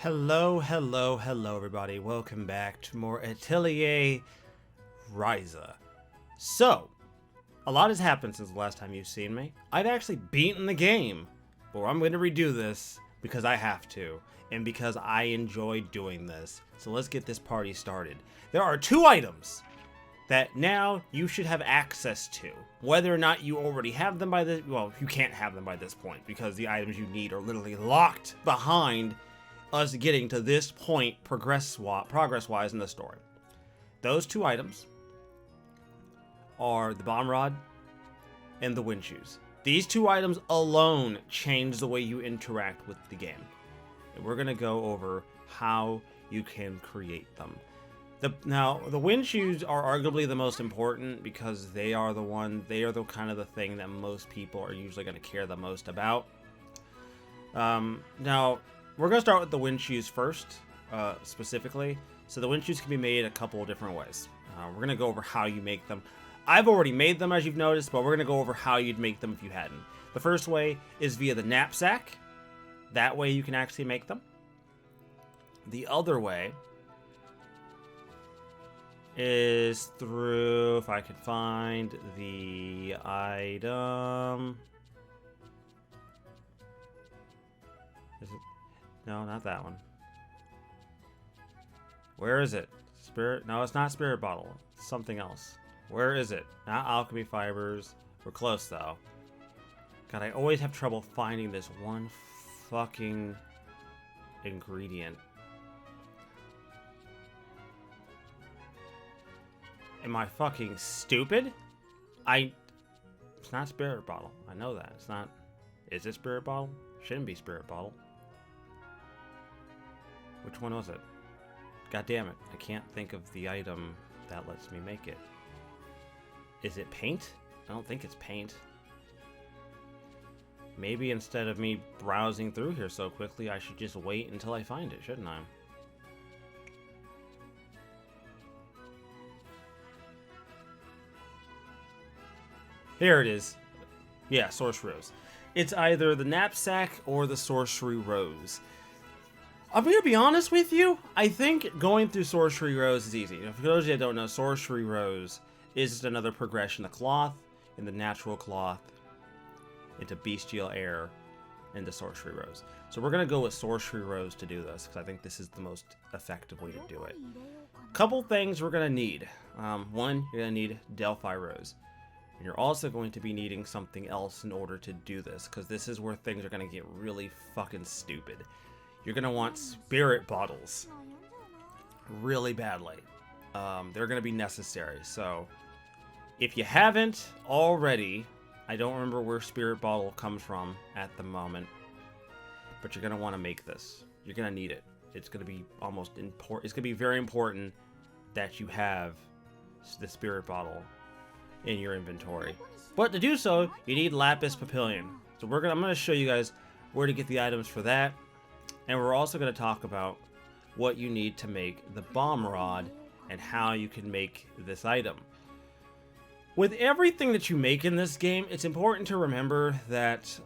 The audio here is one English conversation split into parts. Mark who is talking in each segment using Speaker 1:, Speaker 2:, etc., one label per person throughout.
Speaker 1: Hello, hello, hello everybody. Welcome back to more Atelier Ryza. So, a lot has happened since the last time you've seen me. I've actually beaten the game, but I'm going to redo this because I have to, and because I enjoy doing this. So let's get this party started. There are two items that now you should have access to. Whether or not you already have them by this, well, you can't have them by this point because the items you need are literally locked behind us getting to this point progress-wise in the story. Those two items are the bomb rod and the wind shoes. These two items alone change the way you interact with the game. And we're going to go over how you can create them. Now, the wind shoes are arguably the most important because they are the kind of the thing that most people are usually going to care the most about. Now, we're going to start with the wind shoes first, specifically. So the wind shoes can be made a couple of different ways. We're going to go over how you make them. I've already made them, as you've noticed, but we're going to go over how you'd make them if you hadn't. The first way is via the knapsack. That way you can actually make them. The other way is through, if I can find the item. Is it? No, not that one. Where is it? Spirit? No, it's not spirit bottle. It's something else. Where is it? Not alchemy fibers. We're close though. God, I always have trouble finding this one fucking ingredient. Am I fucking stupid? It's not spirit bottle. I know that. It's not. Is it spirit bottle? Shouldn't be spirit bottle. Which one was it? God damn it. I can't think of the item that lets me make it. Is it paint? I don't think it's paint. Maybe instead of me browsing through here so quickly, I should just wait until I find it, shouldn't I? Here it is. Yeah, sorcery rose. It's either the knapsack or the sorcery rose. I'm going to be honest with you. I think going through sorcery rose is easy. For those of you that don't know, sorcery rose is just another progression of cloth in the natural cloth into bestial air into sorcery rose. So we're going to go with sorcery rose to do this because I think this is the most effective way to do it. Couple things we're going to need. One, you're going to need Delphi rose. And you're also going to be needing something else in order to do this, because this is where things are going to get really fucking stupid. You're going to want spirit bottles really badly. They're going to be necessary. So if you haven't already, I don't remember where spirit bottle comes from at the moment, but you're going to want to make this. You're going to need it. It's going to be almost important. It's going to be very important that you have the spirit bottle in your inventory. But to do so, you need lapis papillion. So I'm going to show you guys where to get the items for that. And we're also going to talk about what you need to make the bomb rod and how you can make this item. With everything that you make in this game, it's important to remember that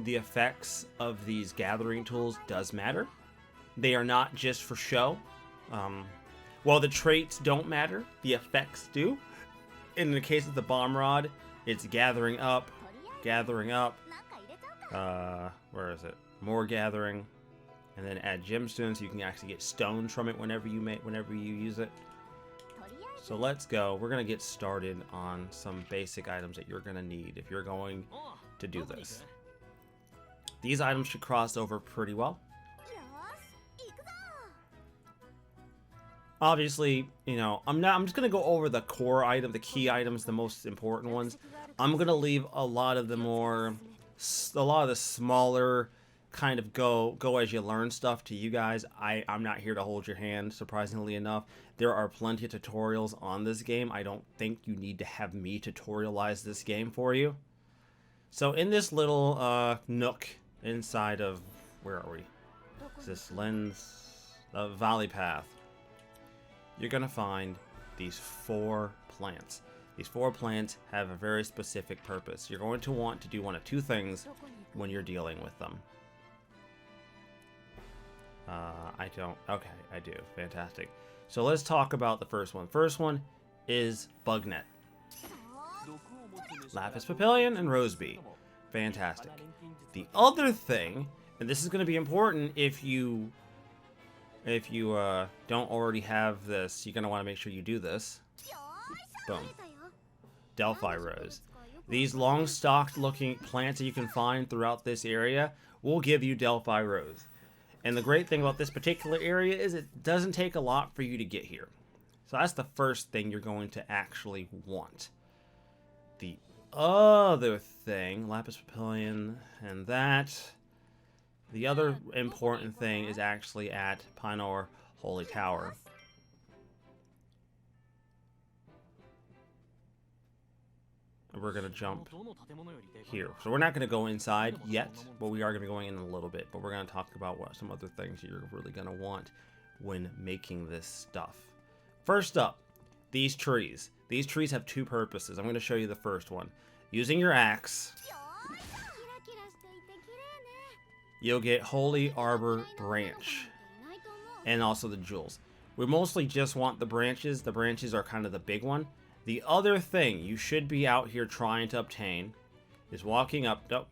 Speaker 1: the effects of these gathering tools does matter. They are not just for show. While the traits don't matter, the effects do. In the case of the bomb rod, it's gathering up. Where is it? More gathering. And then add gemstones so you can actually get stones from it whenever you use it. So let's go. We're going to get started on some basic items that you're going to need if you're going to do this. These items should cross over pretty well. Obviously, you know, I'm just going to go over the core item, the key items, the most important ones. I'm going to leave a lot of the smaller kind of go as you learn stuff to you guys. I'm not here to hold your hand, surprisingly enough. There are plenty of tutorials on this game. I don't think you need to have me tutorialize this game for you. So in this little nook inside of, where are we? Is this lens? The valley path. You're going to find these 4 plants. These 4 plants have a very specific purpose. You're going to want to do one of 2 things when you're dealing with them. I don't. Okay, I do. Fantastic. So let's talk about the first one. First one is Bugnet. Lapis Papillion and Rosebee. Fantastic. The other thing, and this is going to be important if you don't already have this, you're going to want to make sure you do this. Boom. Delphi Rose. These long-stalked looking plants that you can find throughout this area will give you Delphi Rose. And the great thing about this particular area is it doesn't take a lot for you to get here. So that's the first thing you're going to actually want. The other thing, Lapis Papillion and that. The other important thing is actually at Pynnor Tower. We're going to jump here. So we're not going to go inside yet, but we are going to be going in a little bit. But we're going to talk about what some other things you're really going to want when making this stuff. First up, these trees. These trees have two purposes. I'm going to show you the first one. Using your axe, you'll get Holy Arbor Branch and also the jewels. We mostly just want the branches. The branches are kind of the big one. The other thing you should be out here trying to obtain is walking up. Nope.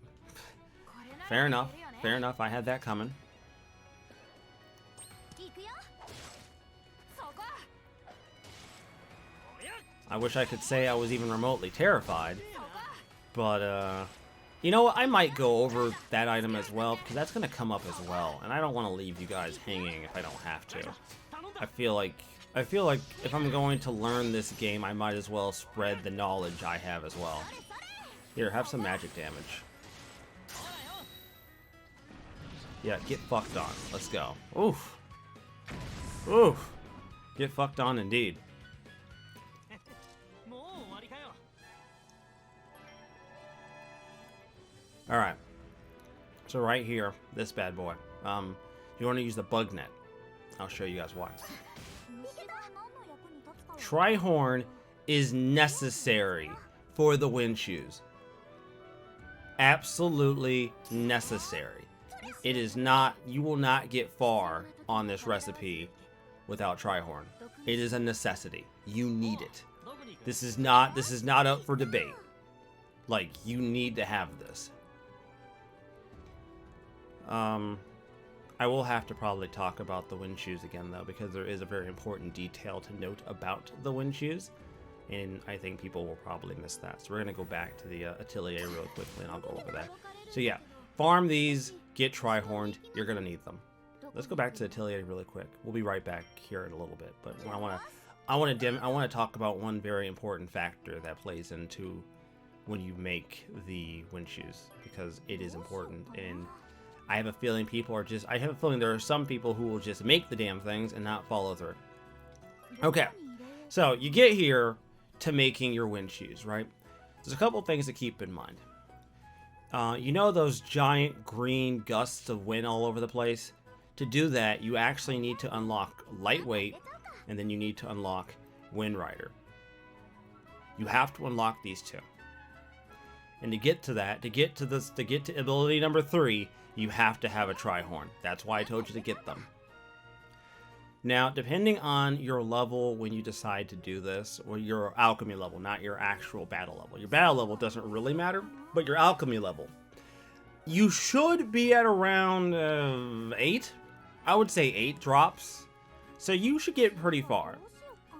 Speaker 1: Fair enough. Fair enough. I had that coming. I wish I could say I was even remotely terrified. But, you know what? I might go over that item as well, because that's going to come up as well. And I don't want to leave you guys hanging if I don't have to. I feel like if I'm going to learn this game, I might as well spread the knowledge I have as well. Here, have some magic damage. Yeah, get fucked on. Let's go. Oof. Oof. Get fucked on indeed. Alright. So right here, this bad boy. You want to use the bug net. I'll show you guys why. Trihorn is necessary for the wind shoes. Absolutely necessary. It is not, you will not get far on this recipe without Trihorn. It is a necessity. You need it. This is not up for debate. Like, you need to have this. I will have to probably talk about the wind shoes again, though, because there is a very important detail to note about the wind shoes, and I think people will probably miss that. So we're going to go back to the Atelier real quickly, and I'll go over that. So yeah, farm these, get Trihorned, you're going to need them. Let's go back to the Atelier really quick. We'll be right back here in a little bit, but I want to talk about one very important factor that plays into when you make the wind shoes, because it is important. And I have a feeling there are some people who will just make the damn things and not follow through. Okay, so you get here to making your wind shoes, right? There's a couple things to keep in mind. You know those giant green gusts of wind all over the place? To do that, you actually need to unlock Lightweight, and then you need to unlock Wind Rider. You have to unlock these two. And to get to that, to get to ability number 3, you have to have a Trihorn. That's why I told you to get them. Now, depending on your level when you decide to do this, or your alchemy level, not your actual battle level. Your battle level doesn't really matter, but your alchemy level. You should be at around 8. I would say 8 drops. So you should get pretty far.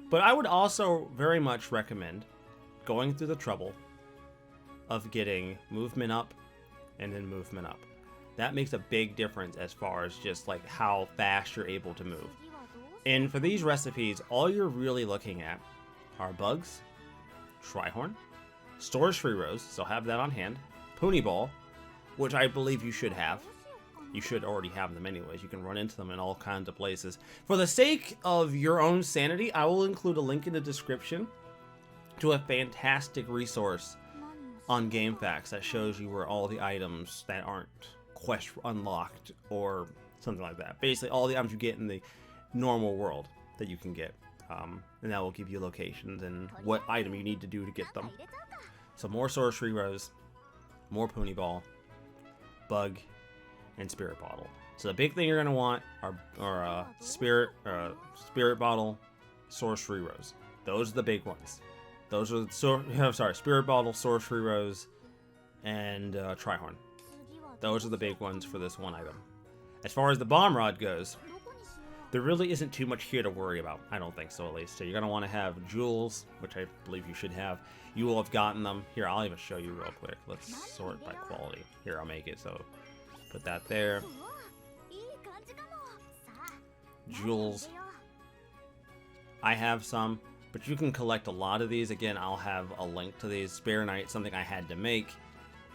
Speaker 1: But I would also very much recommend going through the trouble of getting movement up and then movement up. That makes a big difference as far as just like how fast you're able to move. And for these recipes, all you're really looking at are bugs, Trihorn, Sorcery Rose, so have that on hand, Pony Ball, which I believe you should have. You should already have them anyways. You can run into them in all kinds of places. For the sake of your own sanity, I will include a link in the description to a fantastic resource on GameFAQs that shows you where all the items that aren't quest unlocked or something like that. Basically, all the items you get in the normal world that you can get. And that will give you locations and what item you need to do to get them. So more Sorcery Rose, more Pony Ball, Bug, and Spirit Bottle. So the big thing you're gonna want are spirit bottle, sorcery rose. Those are the big ones. Those are spirit bottle, sorcery rose, and trihorn. Those are the big ones for this one item. As far as the bomb rod goes, there really isn't too much here to worry about. I don't think so, at least. So you're gonna want to have jewels, which I believe you should have. You will have gotten them. Here, I'll even show you real quick. Let's sort by quality. Here, I'll make it. So put that there. Jewels. I have some, but you can collect a lot of these. Again, I'll have a link to these. Spare Knight, something I had to make.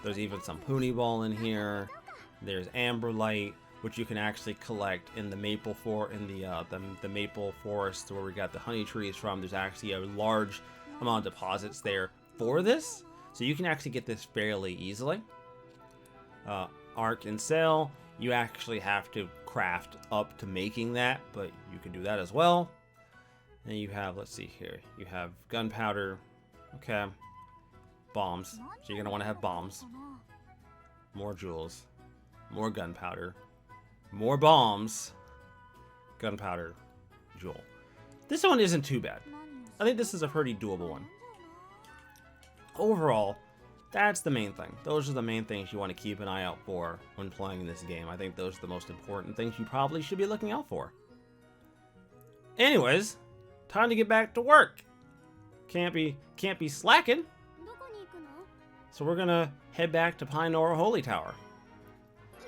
Speaker 1: There's even some Pony Ball in here. There's Amber Light, which you can actually collect in the maple the maple forest where we got the honey trees from. There's actually a large amount of deposits there for this, so you can actually get this fairly easily. Arc and Sail, you actually have to craft up to making that, but you can do that as well. And you have, let's see here, you have gunpowder, okay, bombs, so you're gonna want to have bombs, more jewels, more gunpowder, more bombs, gunpowder, jewel. This one isn't too bad. I think this is a pretty doable one. Overall, that's the main thing. Those are the main things you want to keep an eye out for when playing this game. I think those are the most important things you probably should be looking out for. Anyways, time to get back to work. Can't be slacking. So we're gonna head back to Pynnor Holy Tower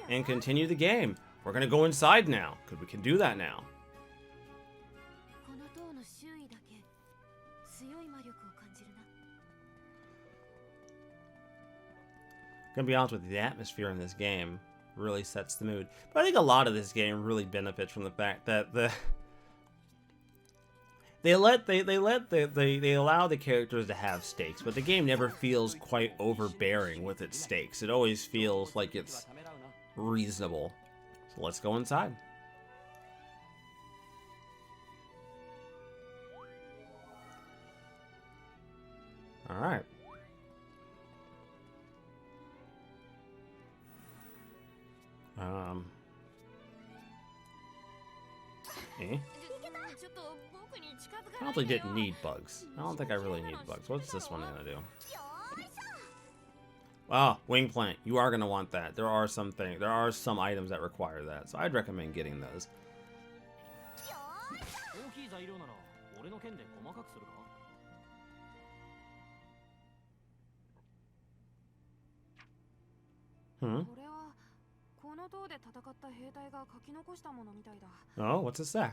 Speaker 1: and continue the game. We're gonna go inside now, because we can do that now. Gonna be honest with you, the atmosphere in this game really sets the mood. But I think a lot of this game really benefits from the fact that they allow the characters to have stakes, but the game never feels quite overbearing with its stakes. It always feels like it's reasonable. So let's go inside. All right. Probably didn't need bugs. I don't think I really need bugs. What's this one gonna do? Ah, wing plant. You are gonna want that. There are some items that require that, so I'd recommend getting those. Oh, what's this say?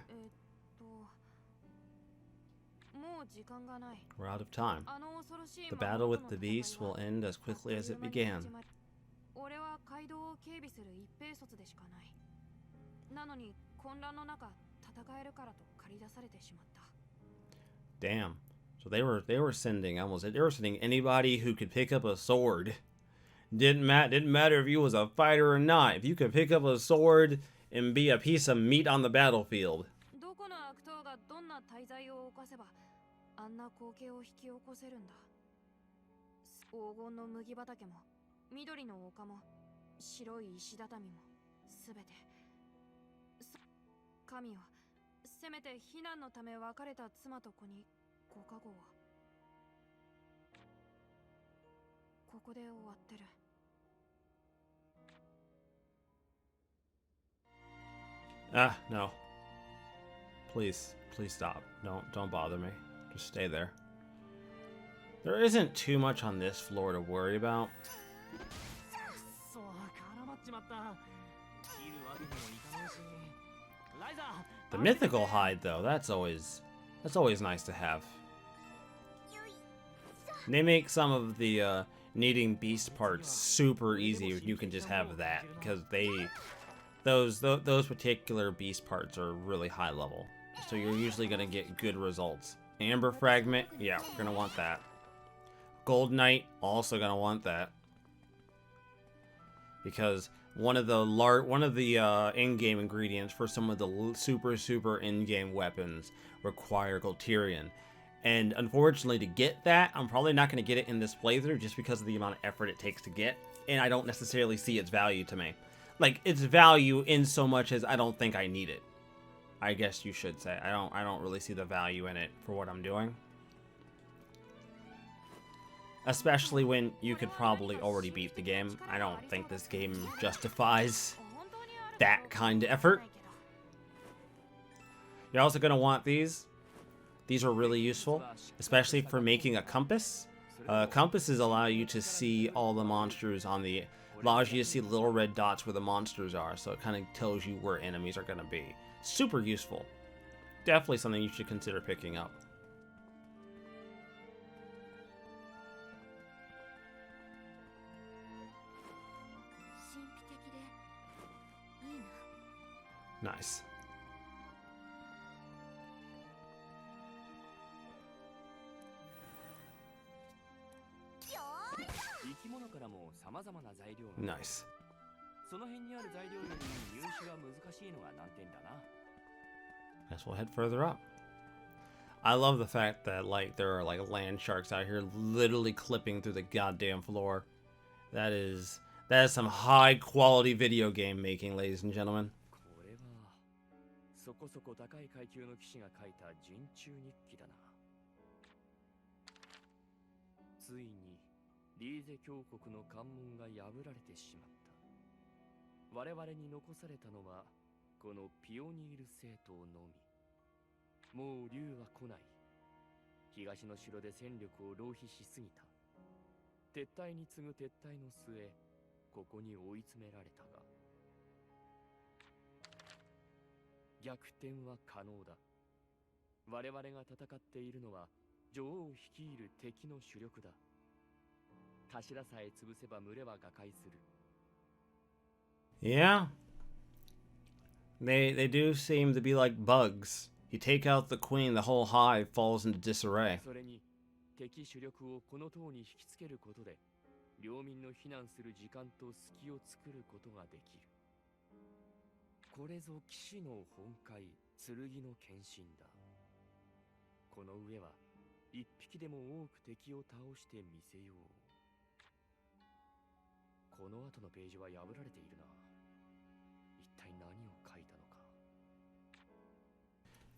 Speaker 1: We're out of time. The battle with the beast will end as quickly as it began. Damn. So they were sending anybody who could pick up a sword. Didn't matter if you was a fighter or not. If you could pick up a sword and be a piece of meat on the battlefield. Ah, no. Please stop. Don't bother me. Just stay there. There isn't too much on this floor to worry about. The mythical hide, though, that's always nice to have. They make some of the needing beast parts super easy. You can just have that because those particular beast parts are really high level, so you're usually gonna get good results. Amber Fragment, yeah, we're gonna want that. Gold Knight, also gonna want that because one of the in-game ingredients for some of the super in-game weapons require Golterion. And unfortunately, to get that, I'm probably not going to get it in this playthrough just because of the amount of effort it takes to get, and I don't necessarily see its value to me. like its value in so much as I don't think I need it. I guess you should say. I don't really see the value in it for what I'm doing. Especially when you could probably already beat the game. I don't think this game justifies that kind of effort. You're also going to want these. These are really useful, especially for making a compass. Compasses allow you to see all the monsters on the... allows you to see little red dots where the monsters are, so it kind of tells you where enemies are going to be. Super useful. Definitely something you should consider picking up. Nice. Nice. Guess we'll head further up. I love the fact that like there are like land sharks out here literally clipping through the goddamn floor. That is some high quality video game making, ladies and gentlemen. Yeah. They do seem to be like bugs. You take out the queen, the whole hive falls into disarray.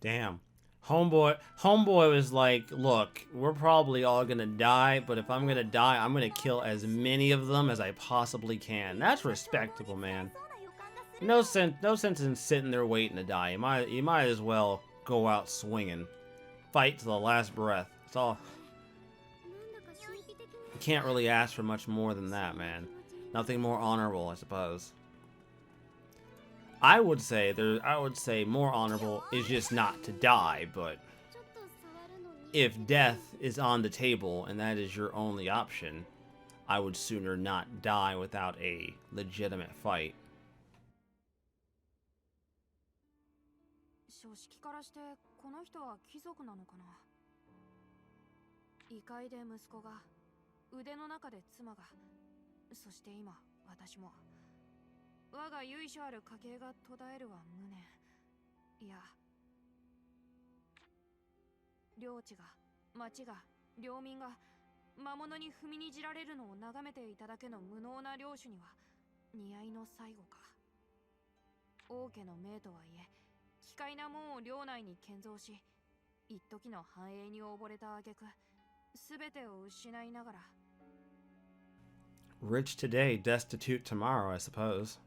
Speaker 1: Damn. Homeboy was like, look, we're probably all gonna die, but if I'm gonna die, I'm gonna kill as many of them as I possibly can. That's respectable, man. No sense in sitting there waiting to die. You might as well go out swinging. Fight to the last breath. It's all... You can't really ask for much more than that, man. Nothing more honorable, I suppose. I would say more honorable is just not to die, but if death is on the table and that is your only option, I would sooner not die without a legitimate fight. Rich today, destitute tomorrow, I suppose.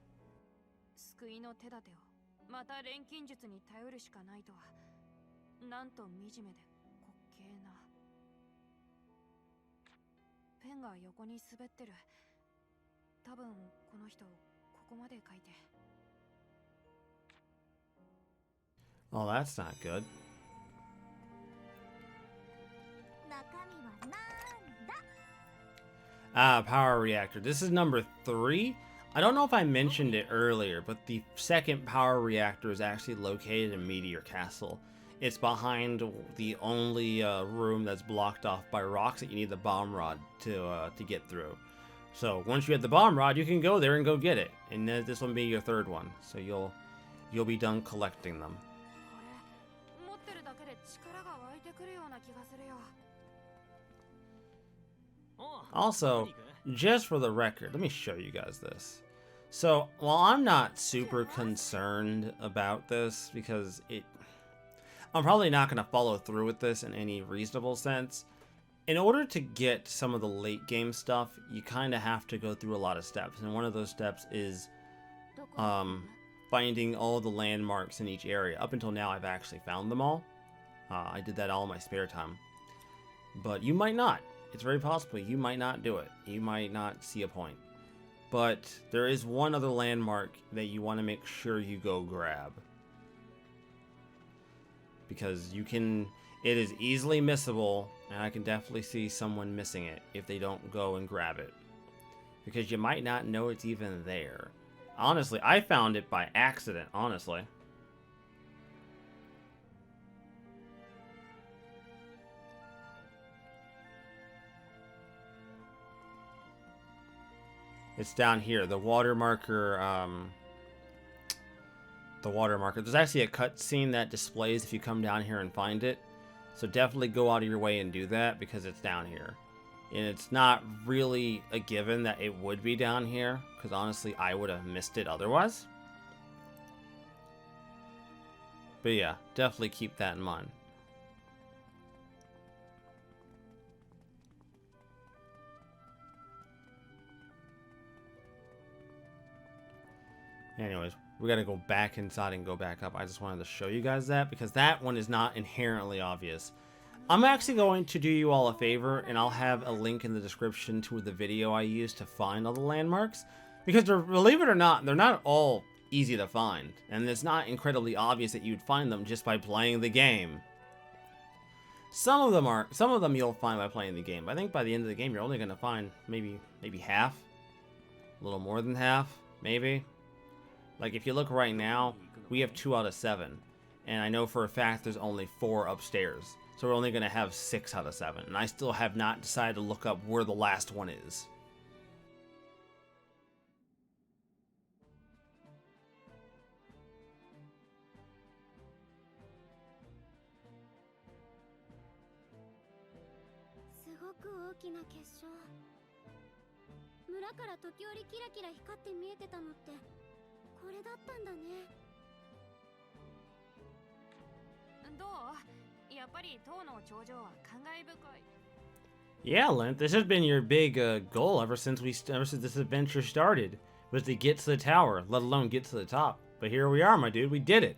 Speaker 1: Oh, that's not good. Ah, power reactor. This is number 3. I don't know if I mentioned it earlier, but the second power reactor is actually located in Meteor Castle. It's behind the only room that's blocked off by rocks that you need the bomb rod to get through. So once you have the bomb rod, you can go there and go get it. And this will be your third one. So you'll be done collecting them. Also, just for the record, let me show you guys this. So, while I'm not super concerned about this, because I'm probably not going to follow through with this in any reasonable sense. In order to get some of the late game stuff, you kind of have to go through a lot of steps. And one of those steps is finding all the landmarks in each area. Up until now, I've actually found them all. I did that all in my spare time. But you might not. It's very possible you might not do it. You might not see a point. But there is one other landmark that you want to make sure you go grab. Because it is easily missable, and I can definitely see someone missing it if they don't go and grab it. Because you might not know it's even there. Honestly, I found it by accident, honestly. It's down here, the water marker, There's actually a cutscene that displays if you come down here and find it. So definitely go out of your way and do that because it's down here. And it's not really a given that it would be down here, because honestly, I would have missed it otherwise. But yeah, definitely keep that in mind. Anyways, we gotta go back inside and go back up. I just wanted to show you guys that because that one is not inherently obvious. I'm actually going to do you all a favor, and I'll have a link in the description to the video I used to find all the landmarks. Because believe it or not, they're not all easy to find. And it's not incredibly obvious that you'd find them just by playing the game. Some of them you'll find by playing the game. But I think by the end of the game, you're only going to find maybe half. A little more than half, maybe. Like, if you look right now, we have 2 out of 7. And I know for a fact there's only 4 upstairs. So we're only going to have 6 out of 7. And I still have not decided to look up where the last one is. Yeah, Lint, this has been your big goal ever since this adventure started, was to get to the tower, let alone get to the top. But here we are, my dude, we did it.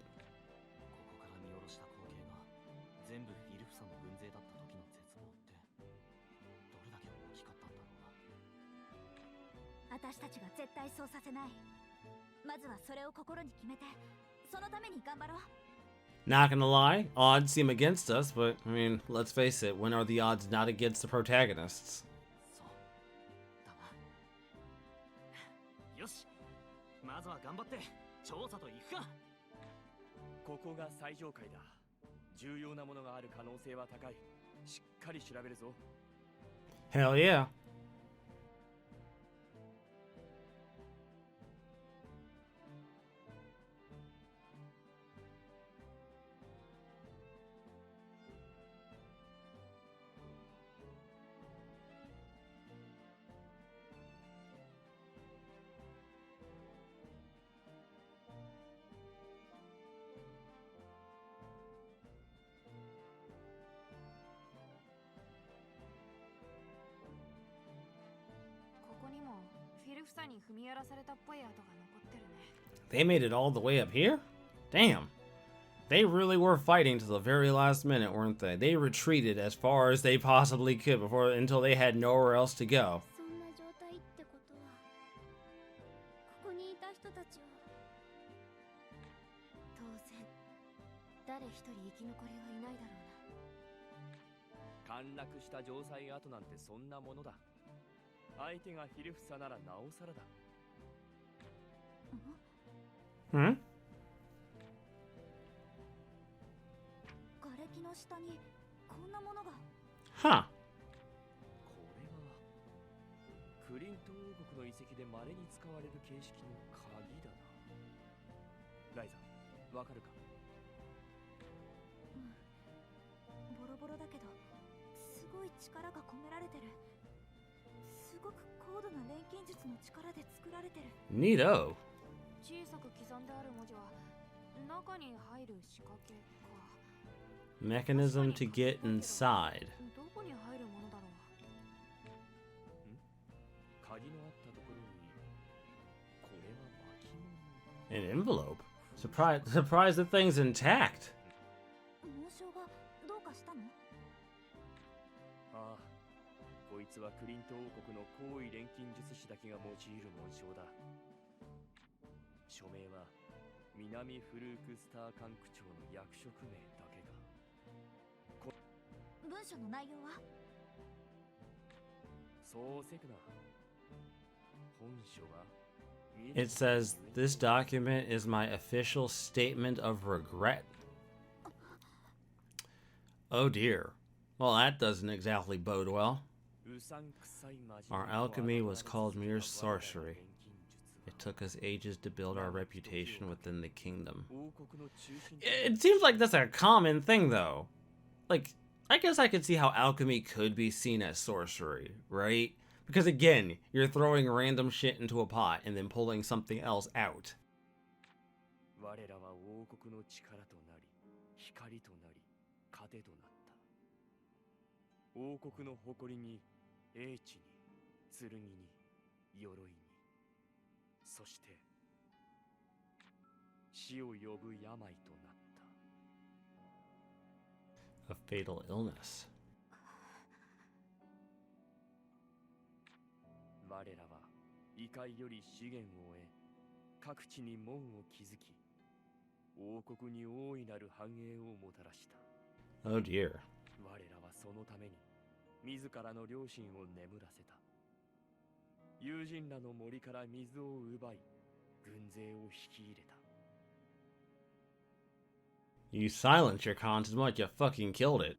Speaker 1: Not gonna lie, odds seem against us, but, I mean, let's face it, when are the odds not against the protagonists? Hell yeah. They made it all the way up here? Damn. They really were fighting to the very last minute, weren't they? They retreated as far as they possibly could until they had nowhere else to go. Hmm? Huh. Neato. Mechanism to get inside. An envelope? Surprised the thing's intact.
Speaker 2: こいつはクリント王国の高位錬金術師だけが用いる紋章だ。署名は南フルークスター管区長の役職名だけが。文書の内容は？そうせくな。本書は
Speaker 1: It says, this document is my official statement of regret. Oh dear. Well, that doesn't exactly bode well. Our alchemy was called mere sorcery. It took us ages to build our reputation within the kingdom. It seems like that's a common thing, though. Like, I guess I could see how alchemy could be seen as sorcery, right? Because again, you're throwing random shit into a pot and then pulling something else out.
Speaker 2: 我らは王国の力となり、光となり、糧となった。王国の誇りに、英知に、剣に、鎧に、そして死を呼ぶ病となった。
Speaker 1: A fatal illness.
Speaker 2: 我らは異界より資源を得、各地に門を築き、王国に大いなる繁栄をもたらした。
Speaker 1: Oh dear.
Speaker 2: 我らはそのために自らの良心を眠らせた。友人らの森から水を奪い、軍勢を引き入れた。
Speaker 1: You silenced your conscience like you fucking killed it.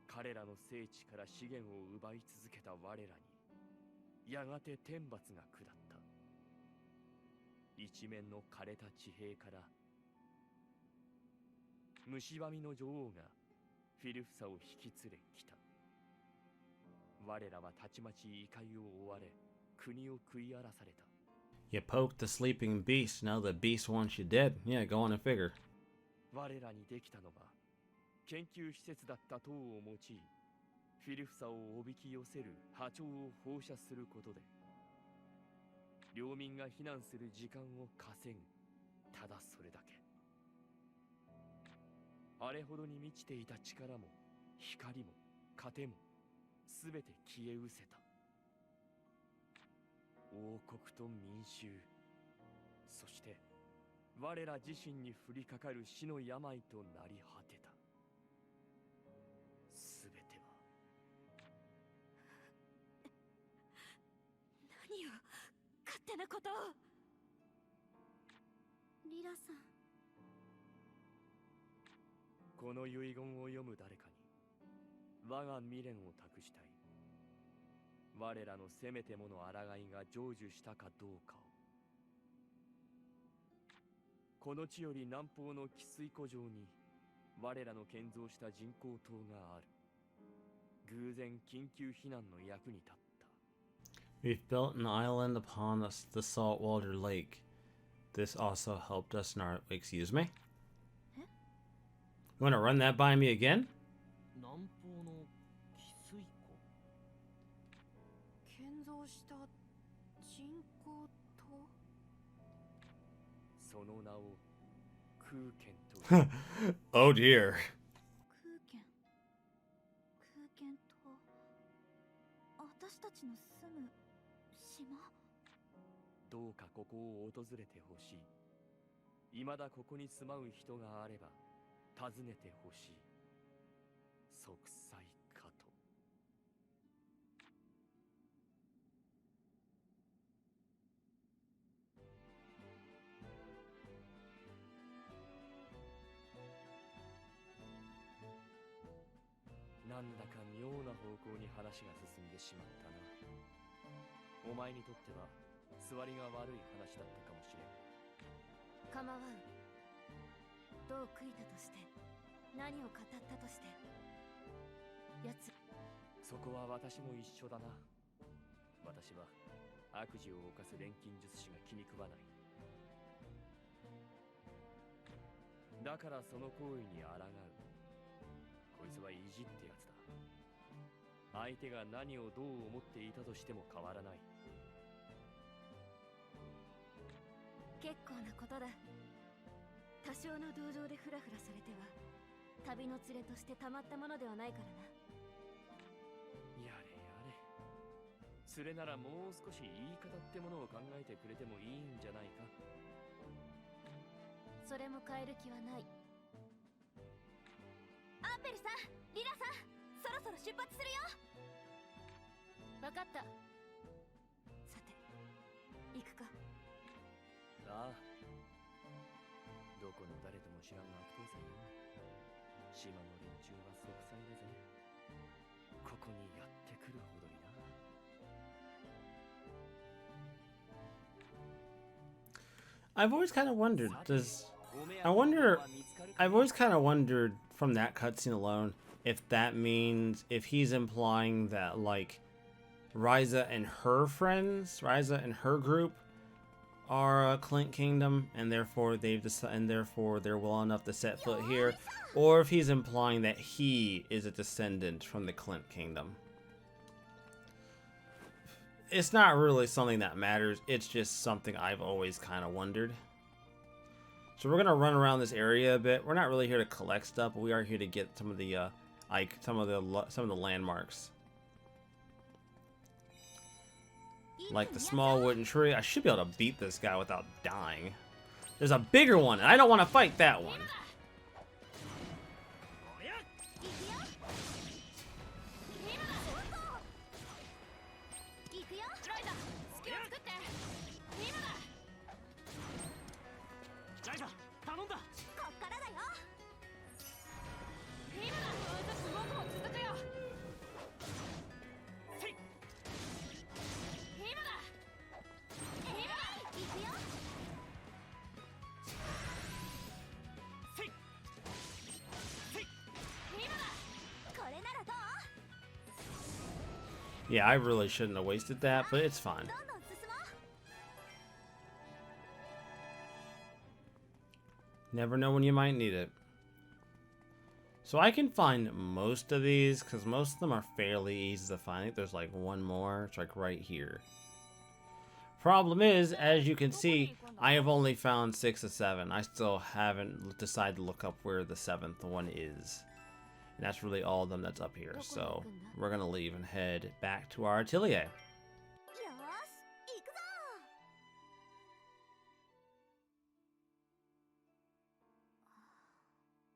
Speaker 2: 彼らの聖地から資源を奪い続けた我らに、やがて天罰が下った。一面の枯れた地平から、蝕みの女王がフィルフサを引き連れ来た。我らはたちまち異界を追われ、国を食い荒らされた。
Speaker 1: You poked the sleeping beast, now the beast wants you dead. Yeah, go on and figure.
Speaker 2: 我らにできたのは、研究施設だった塔を用い、フィルフサをおびき寄せる波長を放射することで、領民が避難する時間を稼ぐ。ただそれだけ。あれほどに満ちていた力も、光も、糧も、すべて消え失せた。王国と民衆、そして我ら自身に降りかかる死の病となり果てた。すべては
Speaker 3: 何を勝手なことを。リラさん、
Speaker 2: この遺言を読む誰かに我が未練を託したい。我らのせめてもの抗いが成就したかどうかを。この地より南方の汽水湖上に我らの建造した人工島がある。偶然緊急避難の役に立った。
Speaker 1: We've built an island upon the saltwater lake. This also helped us in our... Excuse me? You want to run that by me again?
Speaker 2: 南方の汽水湖。
Speaker 3: 建造した人工島。
Speaker 2: その名を空圏と。
Speaker 1: Oh dear.
Speaker 3: 空圏島。私たちの住む島。
Speaker 2: どうかここを訪れてほしい。未だここに住まう人があれば訪ねてほしい。息災かと。なんだか妙な方向に話が進んでしまったな。お前にとっては座りが悪い話だったかもしれん。
Speaker 3: 構わん。どう悔いたとして、何を語ったとして、奴
Speaker 2: そこは私も一緒だな。私は悪事を犯す錬金術師が気に食わない。だからその行為に抗う。こいつは意地ってやつだ。相手が何をどう思っていたとしても変わらない。
Speaker 4: 結構なことだ。多少の同情でフラフラされては旅の連れとしてたまったものではないからな。
Speaker 2: やれやれ。連れならもう少し言い方ってものを考えてくれてもいいんじゃないか。
Speaker 4: それも変える気はない。アンペルさん、リラさん、そろそろ出発するよ。分かった。さて、行くか。
Speaker 2: ああ。どこの誰とも知らん悪党さんよ。島の連中は息災だぜ。ここにやってくるほどにな。
Speaker 1: I've always kind of wondered, I've always kind of wondered from that cutscene alone if that means, if he's implying that, like, Ryza and her friends, Ryza and her group are a Klint kingdom, and therefore they're well enough to set foot here, or if he's implying that he is a descendant from the Klint kingdom. It's not really something that matters, it's just something I've always kind of wondered. So we're gonna run around this area a bit. We're not really here to collect stuff, but we are here to get some of the some of the landmarks. Like the small wooden tree. I should be able to beat this guy without dying. There's a bigger one, and I don't want to fight that one. Yeah, I really shouldn't have wasted that, but it's fine. Never know when you might need it. So I can find most of these, because most of them are fairly easy to find. I think there's like one more. It's like right here. Problem is, as you can see, I have only found 6 or 7. I still haven't decided to look up where the 7th one is. And that's really all of them that's up here. So we're going to leave and head back to our atelier.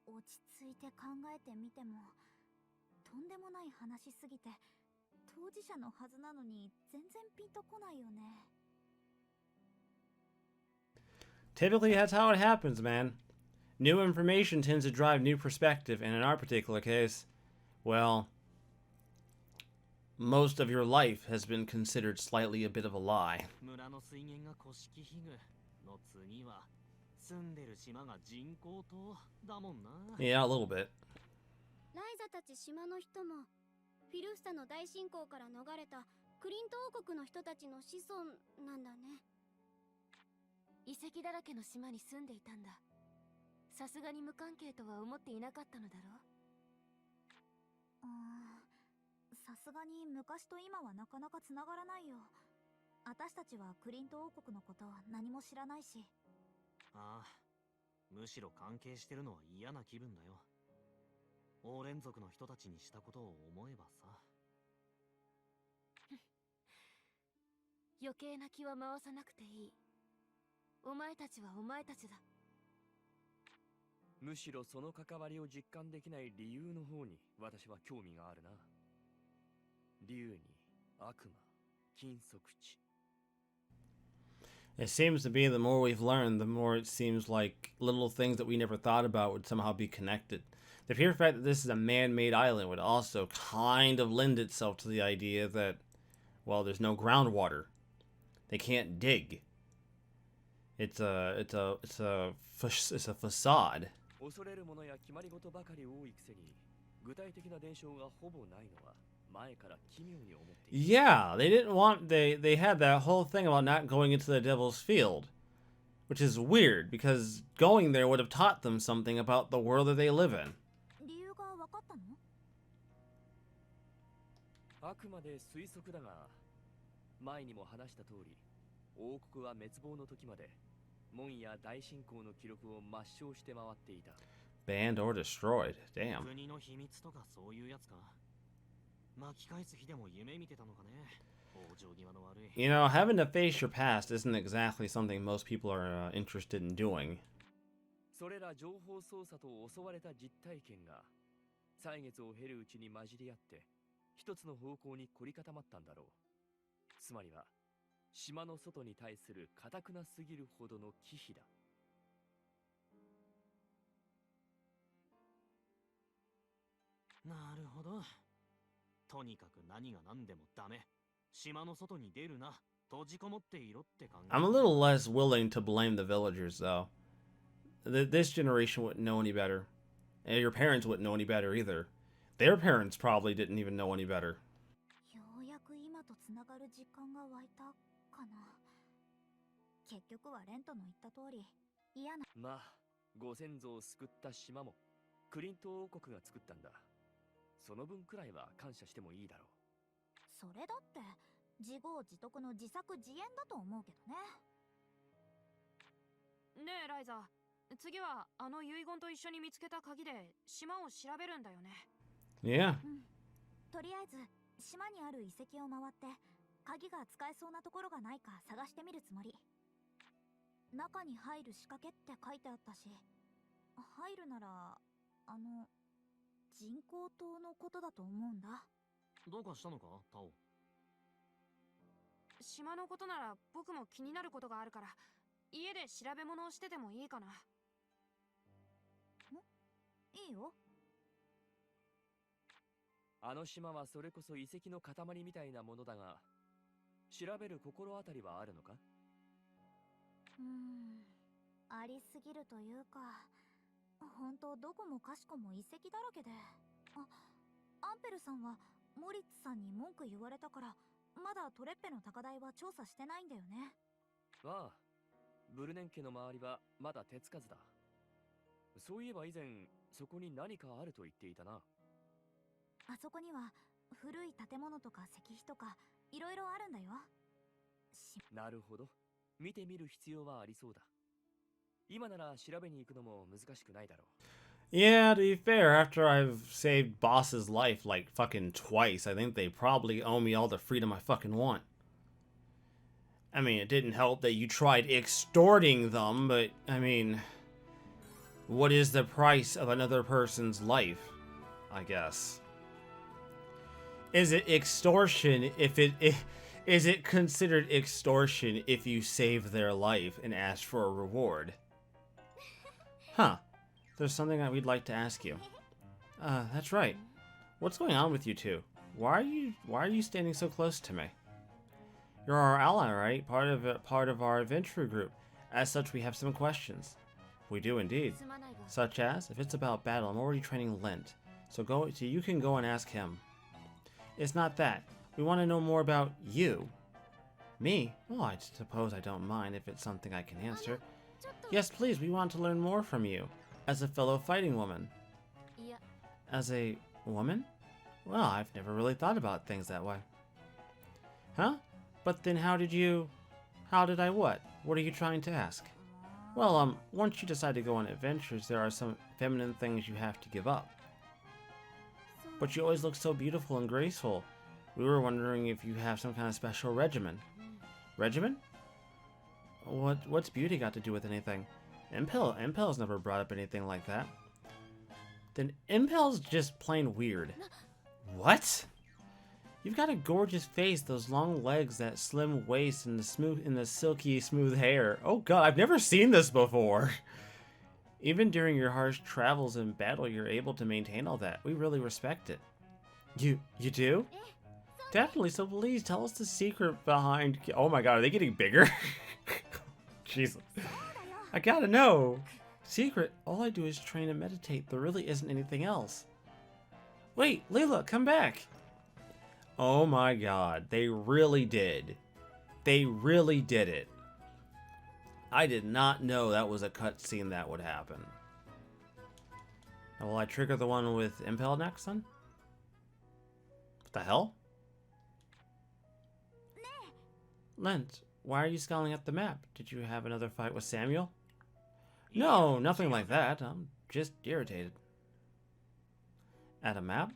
Speaker 3: 落ち着いて考えてみても、とんでもない話すぎて、当事者のはずなのに全然ピンとこないよね。
Speaker 1: Typically, that's how it happens, man. New information tends to drive new perspective, and in our particular case, well, most of your life has been considered slightly a bit of a lie. Yeah, a little bit.
Speaker 4: ライザたち島の人もフィルフサの大侵攻から逃れたクリント王国の人たちの子孫なんだね。遺跡だらけの島に住んでいたんだ。さすがに無関係とは思っていなかったのだろう。
Speaker 3: さすがに昔と今はなかなかつながらないよ。私たちはクリント王国のこと何も知らないし。
Speaker 5: ああ、むしろ関係してるのは嫌な気分だよ。王連族の人たちにしたことを思えばさ。
Speaker 4: 余計な気は回さなくていい。お前たちはお前たちだ。
Speaker 2: むしろその関わりを実感できない理由の方に私は興味があるな。竜に悪魔、禁足地。
Speaker 1: It seems to be the more we've learned, the more it seems like little things that we never thought about would somehow be connected. The pure fact that this is a man-made island would also kind of lend itself to the idea that, well, there's no groundwater. They can't dig. It's a facade.
Speaker 2: 恐れるものや決まり事ばかり多いくせに具体的な伝承がほぼないのは前から奇妙に思っていた。
Speaker 1: Yeah, they didn't want they had that whole thing about not going into the devil's field, which is weird because going there would have taught them something about the world that they live in.
Speaker 3: 理由が分かったの？
Speaker 2: あくまで推測だが、前にも話した通り、王国は滅亡の時まで門や大侵攻の記録を抹消して回っていた。
Speaker 1: Banned or destroyed. Damn.
Speaker 5: 国の秘密とかそういうやつか。巻き返す日でも夢見てたのかね。往生際の悪い。
Speaker 1: You know, having to face your past isn't exactly something most people are interested in doing.
Speaker 2: それら情報操作と襲われた実体験が歳月を経るうちに混じり合って一つの方向に凝り固まったんだろう。つまりは島の外に対する堅くなすぎるほどの忌避だ。
Speaker 5: なるほど。とにかく何が何でもダメ。島の外に出るな。閉じこもっていろって考え。
Speaker 1: I'm a little less willing to blame the villagers, though. This generation wouldn't know any better. And your parents wouldn't know any better either. Their parents probably didn't even know any better.
Speaker 3: ようやく今とつながる実感が湧いたかな。結局はレントの言った通り、嫌な。
Speaker 2: まあ、ご先祖を救った島もクリント王国が作ったんだ。その分くらいは感謝してもいいだろう。
Speaker 3: それだって自業自得の自作自演だと思うけどね。
Speaker 6: ねえライザ、次はあの遺言と一緒に見つけた鍵で島を調べるんだよね。
Speaker 1: Yeah.
Speaker 3: とりあえず島にある遺跡を回って鍵が使えそうなところがないか探してみるつもり。中に入る仕掛けって書いてあったし、入るなら人工島のことだと思うんだ。
Speaker 5: どうかしたのか、タオ。
Speaker 6: 島のことなら僕も気になることがあるから家で調べ物をしててもいいかな。
Speaker 3: いいよ。
Speaker 2: あの島はそれこそ遺跡の塊みたいなものだが、調べる心当たりはあるのか？
Speaker 3: ありすぎるというか、本当どこもかしこも遺跡だらけで。アンペルさんはモリッツさんに文句言われたからまだトレッペの高台は調査してないんだよね。
Speaker 2: ああ、ブルネン家の周りはまだ手つかずだ。そういえば以前そこに何かあると言っていたな。
Speaker 3: あそこには古い建物とか石碑とかいろいろあるんだよ。
Speaker 2: なるほど、見てみる必要はありそうだ。今なら調べに行くのも難しくないだろう。
Speaker 1: Yeah, to be fair, after I've saved Boss's life like fucking twice, I think they probably owe me all the freedom I fucking want. I mean, it didn't help that you tried extorting them, but, I mean, what is the price of another person's life, I guess? Is it extortion if is it considered extortion if you save their life and ask for a reward? Huh. There's something that we'd like to ask you. That's right. What's going on with you two? Why are you standing so close to me? You're our ally, right? Part of our adventure group. As such, we have some questions. We do indeed. Such as, if it's about battle, I'm already training Lint. So you can go and ask him. It's not that. We want to know more about you. Me? Well, I suppose I don't mind if it's something I can answer. Yes, please, we want to learn more from you. As a fellow fighting woman. As a woman? Well, I've never really thought about things that way. Huh? But then how did I what? What are you trying to ask? Well, once you decide to go on adventures, there are some feminine things you have to give up. But you always look so beautiful and graceful. We were wondering if you have some kind of special regimen. Regimen? What's beauty got to do with anything? Impel's never brought up anything like that. Then Impel's just plain weird. What? You've got a gorgeous face, those long legs, that slim waist, and the silky smooth hair. Oh god, I've never seen this before. Even during your harsh travels in battle, you're able to maintain all that. We really respect it. You do? Definitely, so please tell us the secret behind... Oh my god, are they getting bigger? Jesus. I gotta know. Secret? All I do is train and meditate. There really isn't anything else. Wait, Layla, come back. Oh my god, they really did. They really did it. I did not know that was a cutscene that would happen. Will I trigger the one with Impel next then? What the hell? Lent, why are you scowling at the map? Did you have another fight with Samuel? No, nothing like that. I'm just irritated. At a map?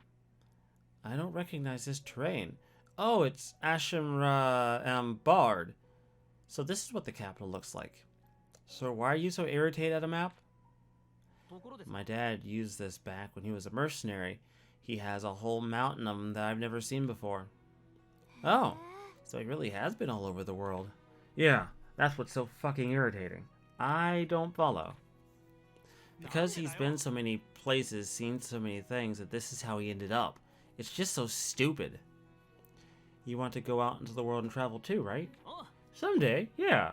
Speaker 1: I don't recognize this terrain. Oh, it's Ashimra Bard. So this is what the capital looks like. So why are you so irritated at a map? My dad used this back when he was a mercenary. He has a whole mountain of them that I've never seen before. Oh, so he really has been all over the world. Yeah, that's what's so fucking irritating. I don't follow. Because he's been so many places, seen so many things, that this is how he ended up. It's just so stupid. You want to go out into the world and travel too, right? Someday, yeah.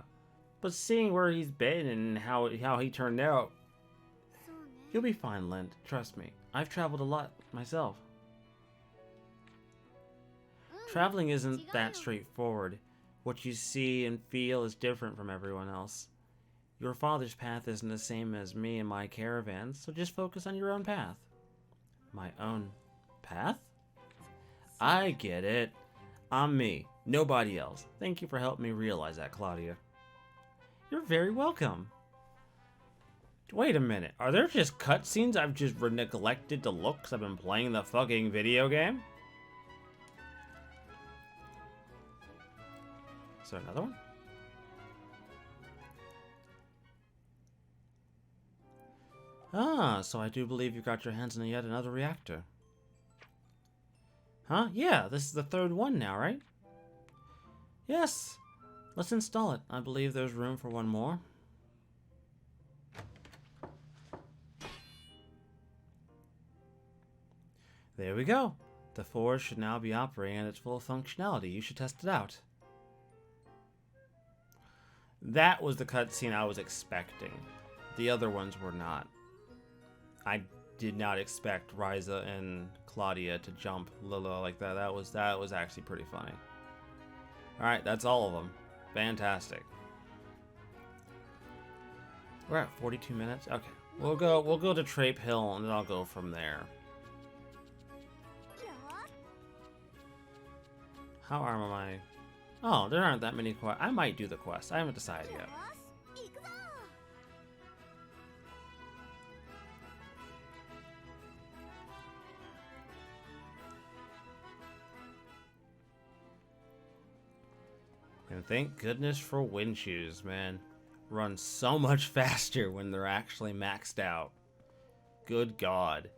Speaker 1: But seeing where he's been and how he turned out, you'll be fine, Lent. Trust me. I've traveled a lot myself. Traveling isn't that straightforward. What you see and feel is different from everyone else. Your father's path isn't the same as me and my caravans, so just focus on your own path. My own path? I get it. I'm me, nobody else. Thank you for helping me realize that, Claudia. You're very welcome. Wait a minute, are there just cutscenes I've just neglected to look because I've been playing the fucking video game? Is there another one? Ah, so I do believe you got your hands on yet another reactor. Huh? Yeah, this is the third one now, right? Yes. Let's install it. I believe there's room for one more. There we go. The forge should now be operating at its full functionality. You should test it out. That was the cutscene I was expecting. The other ones were not. I did not expect Ryza and Claudia to jump Lilo like that. That was actually pretty funny. Alright, that's all of them. Fantastic. We're at 42 minutes? Okay. We'll go to Trape Hill and then I'll go from there. How arm am I? Oh, there aren't that many quests. I might do the quest. I haven't decided yet. And thank goodness for wind shoes, man. Run so much faster when they're actually maxed out. Good God.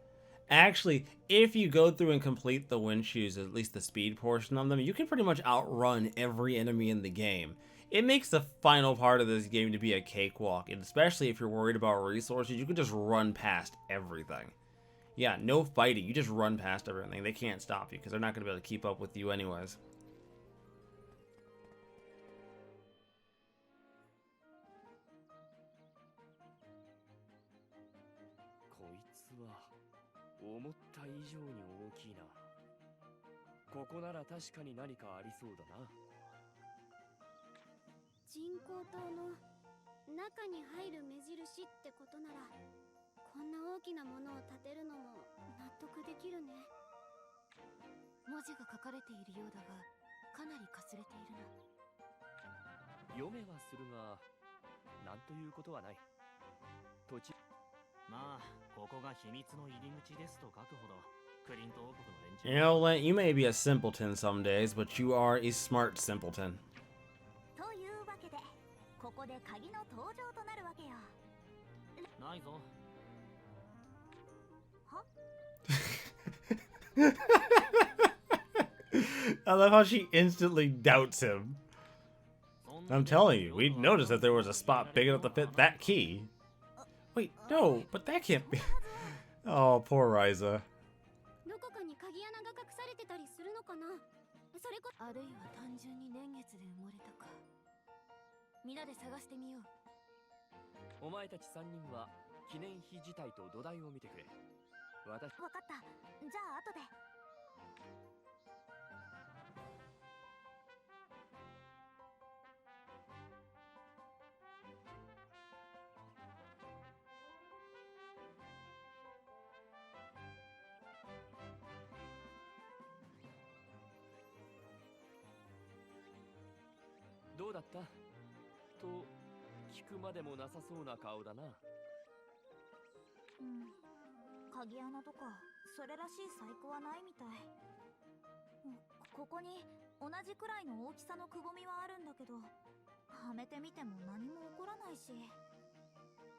Speaker 1: Actually, if you go through and complete the wind shoes, at least the speed portion of them, you can pretty much outrun every enemy in the game. It makes the final part of this game to be a cakewalk, and especially if you're worried about resources, you can just run past everything. Yeah, no fighting, you just run past everything. They can't stop you, because they're not going to be able to keep up with you anyways.
Speaker 4: 人工島の中に入る目印ってことなら、こんな大きなものを建てるのも納得できるね。
Speaker 6: 文字が書かれているようだが、かなりかすれているな。
Speaker 2: 読めはするが、なんということはない。土地。
Speaker 5: まあ、ここが秘密の入り口ですと書くほど、クリント王国の連中。
Speaker 1: You know, Lent, you may be a simpleton some days, but you are a smart simpleton.
Speaker 3: というわけで、ここで鍵の登場となるわけよ。
Speaker 5: ないぞ。
Speaker 3: は
Speaker 1: I love how she instantly doubts him. I'm telling you, we noticed that there was a spot big enough to fit that key. Wait, no, but that can't be. Oh, poor Ryza.
Speaker 4: どこかに鍵穴が隠されてたりするのかな。それこ
Speaker 6: あるいは単純に年月で埋もれたか。皆で探してみよう。
Speaker 2: お前たち3人は記念碑自体と土台を見てくれ。私。
Speaker 3: わかった。じゃあ後で。
Speaker 2: どうだったと聞くまでもなさそうな顔だな。
Speaker 3: うん、鍵穴とかそれらしい細工はないみたい。ここに同じくらいの大きさのくぼみはあるんだけど、はめてみても何も起こらないし。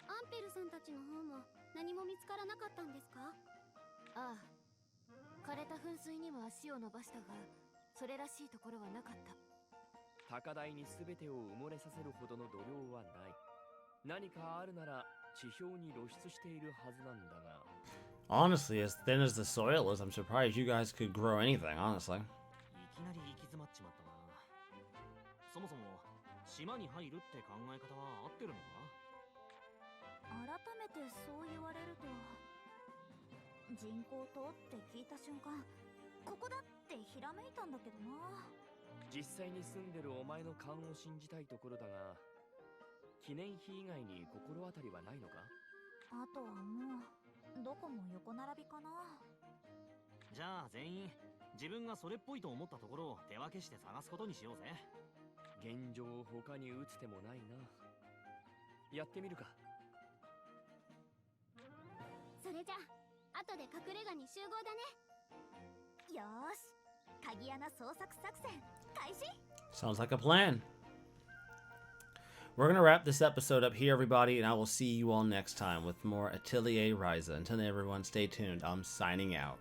Speaker 4: アンペルさんたちの方も何も見つからなかったんですか？
Speaker 7: ああ、枯れた噴水にも足を伸ばしたが、それらしいところはなかった。
Speaker 2: 高台に全てを埋もれさせるほどの土量はない。何かあるなら地表に露出しているはずなんだが。
Speaker 1: Honestly, as thin as the soil is, I'm surprised you guys could grow anything, honestly.
Speaker 5: いきなり行き詰まっちまったな。そもそも島に入るって考え方は合ってるのか？
Speaker 3: 改めてそう言われると、人工島って聞いた瞬間ここだってひらめいたんだけどな。
Speaker 2: 実際に住んでるお前の勘を信じたいところだが、記念碑以外に心当たりはないのか？
Speaker 3: あとはもうどこも横並びかな。
Speaker 5: じゃあ全員自分がそれっぽいと思ったところを手分けして探すことにしようぜ。
Speaker 2: 現状他に打つ手もないな。やってみるか。
Speaker 4: それじゃあ後で隠れ家に集合だね。
Speaker 3: よーし、鍵穴捜索作戦開始。
Speaker 1: Sounds like a plan. We're going to wrap this episode up here, everybody, and I will see you all next time with more Atelier Ryza. Until then, everyone, stay tuned. I'm signing out.